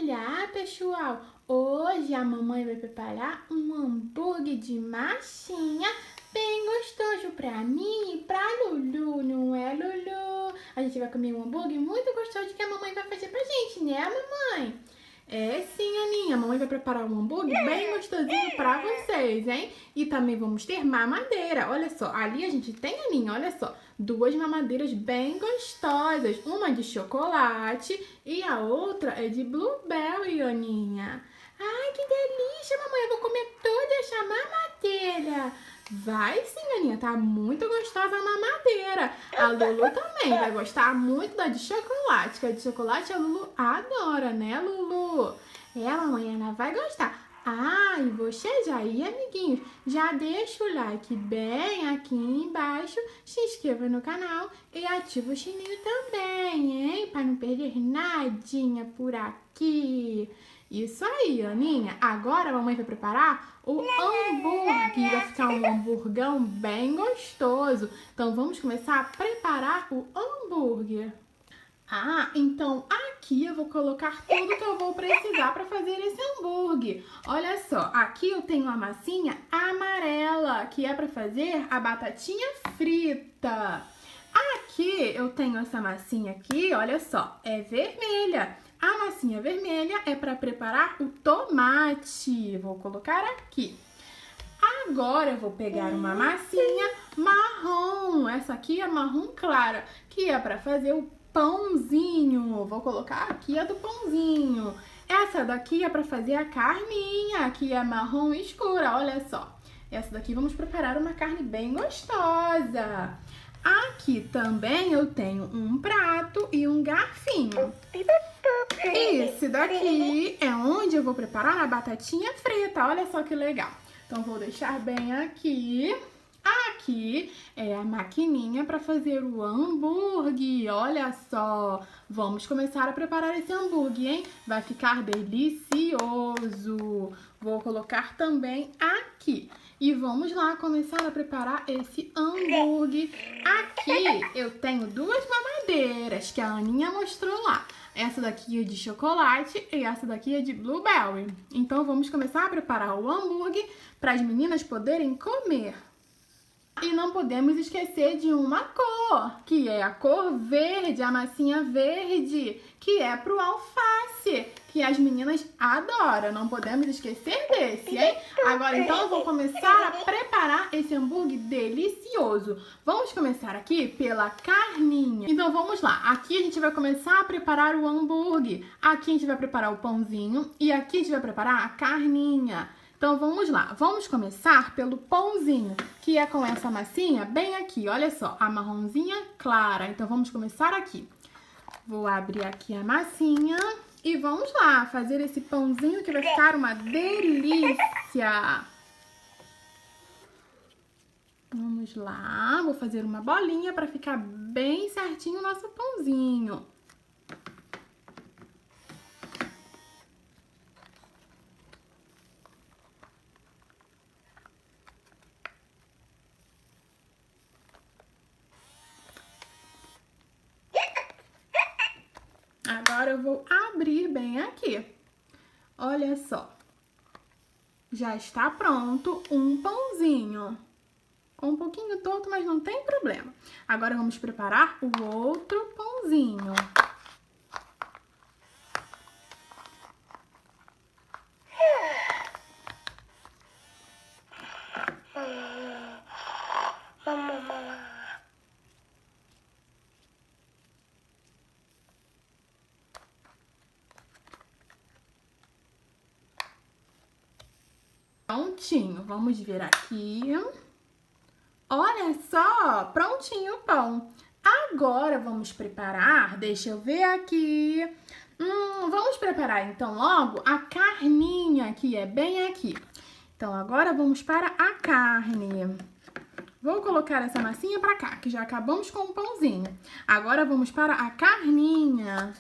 Olá, pessoal! Hoje a mamãe vai preparar um hambúrguer de massinha bem gostoso pra mim e pra Lulu, não é, Lulu? A gente vai comer um hambúrguer muito gostoso que a mamãe vai fazer pra gente, né, mamãe? É sim, Aninha. A mamãe vai preparar um hambúrguer bem gostosinho pra vocês, hein? E também vamos ter mamadeira. Olha só, ali a gente tem, Aninha, olha só, duas mamadeiras bem gostosas. Uma de chocolate e a outra é de blueberry, Aninha. Ai, que delícia, mamãe. Eu vou comer toda essa mamadeira. Vai sim, Aninha. Tá muito gostosa a mamadeira. A Lulu também vai gostar muito da de chocolate, que a de chocolate a Lulu adora, né, Lulu? É, a mamãe Ana vai gostar. Ah, e vocês aí, amiguinhos, já deixa o like bem aqui embaixo, se inscreva no canal e ativa o sininho também, hein? Para não perder nadinha por aqui. Isso aí, Aninha. Agora a mamãe vai preparar o hambúrguer. Vai ficar um hamburgão bem gostoso. Então vamos começar a preparar o hambúrguer. Ah, então aqui eu vou colocar tudo que eu vou precisar para fazer esse hambúrguer. Olha só, aqui eu tenho a massinha amarela, que é para fazer a batatinha frita. Aqui eu tenho essa massinha aqui, olha só, é vermelha. A massinha vermelha é para preparar o tomate. Vou colocar aqui. Agora eu vou pegar uma massinha marrom. Essa aqui é marrom clara, que é para fazer o pãozinho. Vou colocar aqui a do pãozinho. Essa daqui é para fazer a carninha, que é marrom escura, olha só. Essa daqui vamos preparar uma carne bem gostosa. Aqui também eu tenho um prato e um garfinho. Esse daqui é onde eu vou preparar a batatinha frita, olha só que legal. Então vou deixar bem aqui. Aqui é a maquininha para fazer o hambúrguer, olha só. Vamos começar a preparar esse hambúrguer, hein? Vai ficar delicioso. Vou colocar também aqui. E vamos lá começar a preparar esse hambúrguer. Aqui eu tenho duas mamadeiras que a Aninha mostrou lá. Essa daqui é de chocolate e essa daqui é de blueberry. Então vamos começar a preparar o hambúrguer para as meninas poderem comer. E não podemos esquecer de uma cor, que é a cor verde, a massinha verde, que é pro alface, que as meninas adoram. Não podemos esquecer desse, hein? Agora, então, eu vou começar a preparar esse hambúrguer delicioso. Vamos começar aqui pela carninha. Então, vamos lá. Aqui a gente vai começar a preparar o hambúrguer. Aqui a gente vai preparar o pãozinho e aqui a gente vai preparar a carninha. Então, vamos lá. Vamos começar pelo pãozinho, que é com essa massinha bem aqui. Olha só, a marronzinha clara. Então, vamos começar aqui. Vou abrir aqui a massinha e vamos lá fazer esse pãozinho que vai ficar uma delícia. Vamos lá. Vou fazer uma bolinha para ficar bem certinho o nosso pãozinho. Agora eu vou abrir bem aqui. Olha só. Já está pronto um pãozinho. Um pouquinho torto, mas não tem problema. Agora vamos preparar o outro pãozinho. Prontinho, vamos ver aqui. Olha só, prontinho o pão. Agora vamos preparar, deixa eu ver aqui. Vamos preparar então logo a carninha, que é bem aqui. Então agora vamos para a carne. Vou colocar essa massinha para cá, que já acabamos com o pãozinho. Agora vamos para a carninha.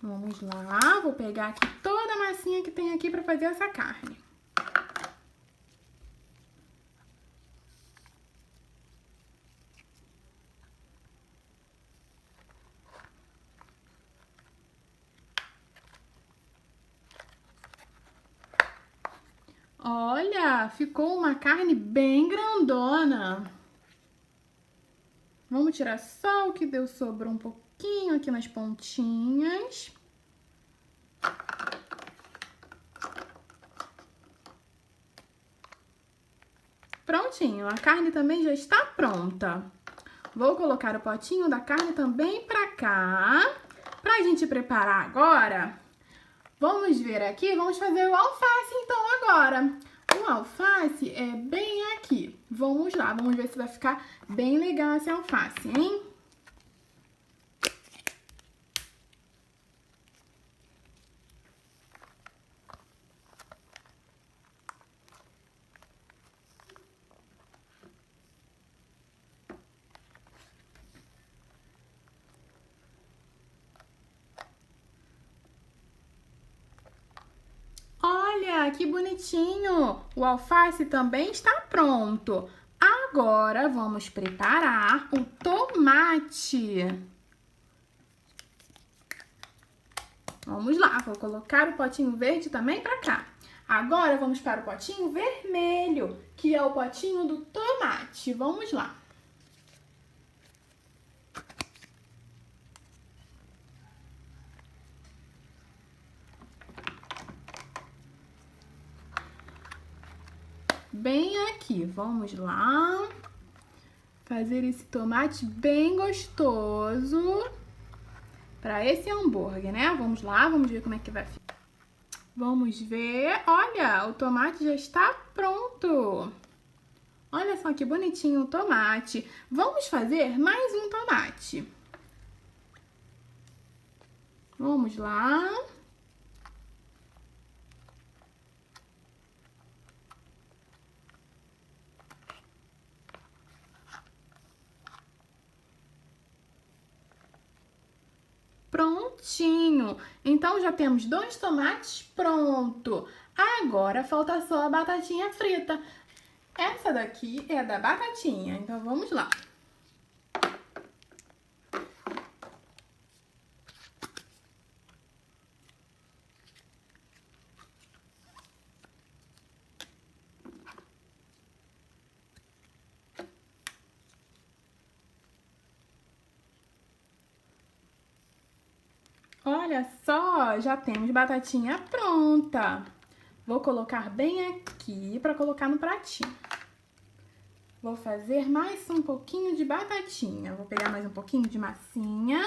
Vamos lá, vou pegar aqui toda a massinha que tem aqui para fazer essa carne. Olha, ficou uma carne bem grandona. Vamos tirar só o que deu, sobrou um pouquinho aqui nas pontinhas. Prontinho, a carne também já está pronta. Vou colocar o potinho da carne também pra cá. Pra gente preparar agora, vamos ver aqui, vamos fazer o alface então agora. O alface é bem aqui. Vamos lá, vamos ver se vai ficar bem legal esse alface, hein? Olha, que bonitinho! O alface também está pronto. Agora, vamos preparar o tomate. Vamos lá, vou colocar o potinho verde também para cá. Agora, vamos para o potinho vermelho, que é o potinho do tomate. Vamos lá. Bem aqui, vamos lá, fazer esse tomate bem gostoso para esse hambúrguer, né? Vamos lá, vamos ver como é que vai ficar. Vamos ver, olha, o tomate já está pronto. Olha só que bonitinho o tomate. Vamos fazer mais um tomate. Vamos lá. Prontinho! Então, já temos 2 tomates pronto. Agora, falta só a batatinha frita. Essa daqui é da batatinha, então vamos lá. Olha só, já temos batatinha pronta. Vou colocar bem aqui para colocar no pratinho. Vou fazer mais um pouquinho de batatinha. Vou pegar mais um pouquinho de massinha.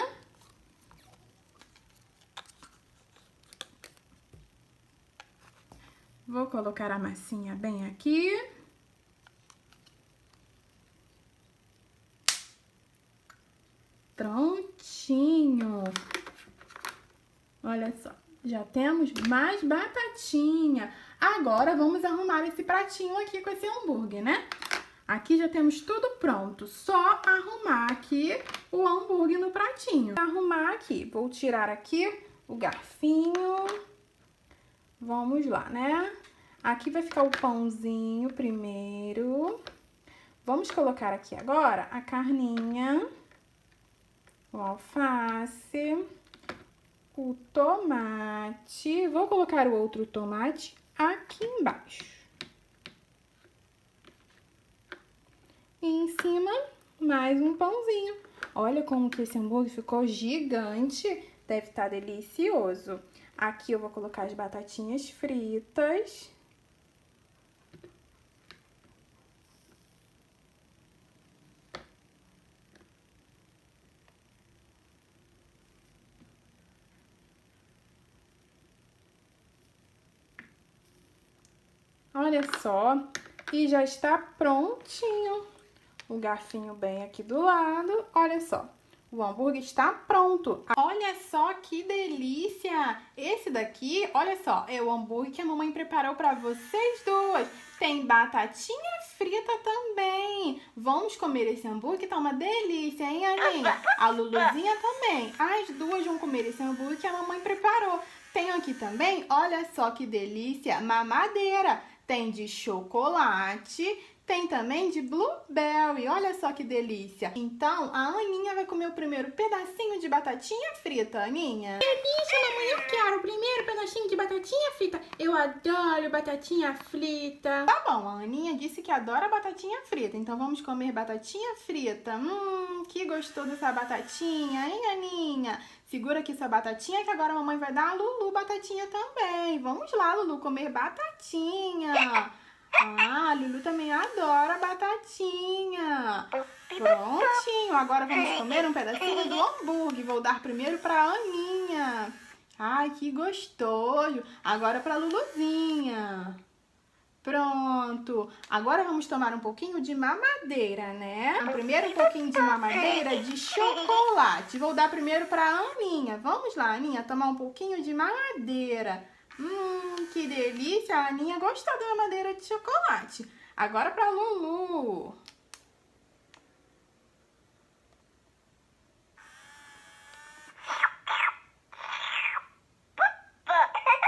Vou colocar a massinha bem aqui. Prontinho. Olha só, já temos mais batatinha. Agora, vamos arrumar esse pratinho aqui com esse hambúrguer, né? Aqui já temos tudo pronto, só arrumar aqui o hambúrguer no pratinho. Arrumar aqui, vou tirar aqui o garfinho. Vamos lá, né? Aqui vai ficar o pãozinho primeiro. Vamos colocar aqui agora a carninha, o alface, o tomate. Vou colocar o outro tomate aqui embaixo. E em cima, mais um pãozinho. Olha como que esse hambúrguer ficou gigante. Deve estar delicioso. Aqui eu vou colocar as batatinhas fritas. Olha só, e já está prontinho. O garfinho bem aqui do lado, olha só. O hambúrguer está pronto. Olha só que delícia! Esse daqui, olha só, é o hambúrguer que a mamãe preparou para vocês duas. Tem batatinha frita também. Vamos comer esse hambúrguer, tá uma delícia, hein, Aninha? A Luluzinha também. As duas vão comer esse hambúrguer que a mamãe preparou. Tem aqui também, olha só que delícia, mamadeira. Tem de chocolate, Tem também de blueberry, olha só que delícia. Então, a Aninha vai comer o primeiro pedacinho de batatinha frita, Aninha. Delícia, mamãe, eu quero o primeiro pedacinho de batatinha frita. Eu adoro batatinha frita. Tá bom, a Aninha disse que adora batatinha frita, então vamos comer batatinha frita. Que gostoso essa batatinha, hein, Aninha? Segura aqui sua batatinha que agora a mamãe vai dar a Lulu batatinha também. Vamos lá, Lulu, comer batatinha. Ah, a Lulu também adora batatinha. Prontinho, agora vamos comer um pedacinho do hambúrguer. Vou dar primeiro para a Aninha. Ai, que gostoso. Agora para a Luluzinha. Pronto. Agora vamos tomar um pouquinho de mamadeira, né? Primeiro um pouquinho de mamadeira de chocolate. Vou dar primeiro para a Aninha. Vamos lá, Aninha, tomar um pouquinho de mamadeira. Que delícia! A Aninha gostou da mamadeira de chocolate. Agora para Lulu.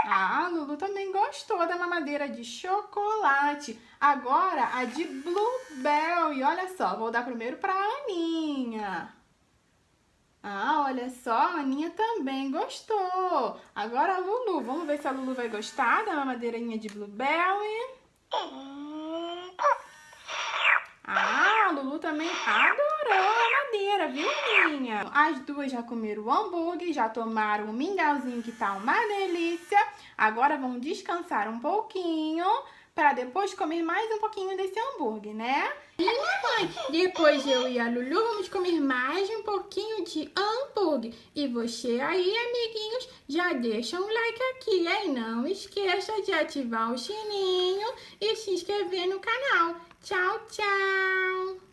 Ah, a Lulu também gostou da mamadeira de chocolate. Agora a de blueberry. Olha só, vou dar primeiro para a Aninha. Ah, olha só, a Aninha também gostou. Agora a Lulu, vamos ver se a Lulu vai gostar da mamadeirinha de blueberry. Ah, a Lulu também adorou a madeira, viu, Aninha? As duas já comeram o hambúrguer, já tomaram o mingauzinho que tá uma delícia. Agora vão descansar um pouquinho para depois comer mais um pouquinho desse hambúrguer, né? E mamãe, depois eu e a Lulu vamos comer mais um pouquinho de hambúrguer. E você aí, amiguinhos, já deixa um like aqui, hein? Não esqueça de ativar o sininho e se inscrever no canal. Tchau, tchau!